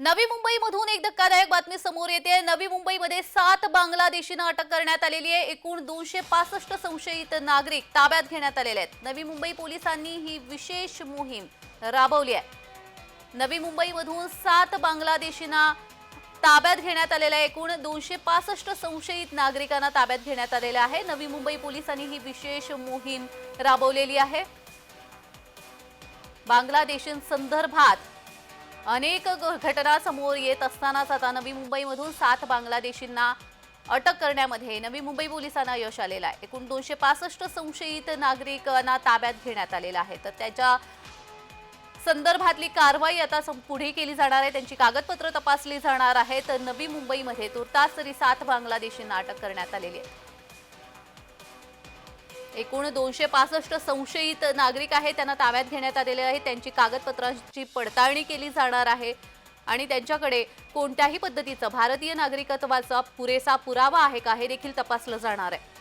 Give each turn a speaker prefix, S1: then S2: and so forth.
S1: नवी मुंबईमधून एक धक्कादायक बातमी समोर येते। नवी मुंबईमध्ये 7 बांगलादेशींना अटक करण्यात आलेली आहे। एकूण 265 संशयित नागरिक ताब्यात घेण्यात आलेले आहेत। नवी मुंबई पोलिसांनी ही विशेष मोहीम राबवली आहे। नवी मुंबईमधून 7 बांगलादेशींना ताब्यात घेण्यात आलेले आहे। एकूण 265 संशयित नागरिकांना ताब्यात घेण्यात आलेले आहे। नवी मुंबई पोलिसांनी ही विशेष मोहीम राबवलेली आहे। बांगलादेशींसंदर्भात अनेक घटना समोर येत असतानाच आता नवी मुंबईमधून 7 बांगलादेशींना अटक करण्यामध्ये नवी मुंबई पोलिसांना यश आलेलं आहे। एकूण 265 संशयित नागरिकांना ताब्यात घेण्यात आलेलं आहे। तर त्याच्या संदर्भातली कारवाई आता पुढे केली जाणार आहे। त्यांची कागदपत्र तपासली जाणार आहेत। तर नवी मुंबईमध्ये तुर्तास तरी 7 बांगलादेशींना अटक करण्यात आलेली आहे। एकूण 265 संशयित नागरिक आहेत, त्यांना ताब्यात घेण्यात आलेले आहे। त्यांची कागदपत्रांची पडताळणी केली जाणार आहे आणि त्यांच्याकडे कोणत्याही पद्धतीचा भारतीय नागरिकत्वाचा पुरेसा पुरावा आहे का हे देखील तपासलं जाणार आहे।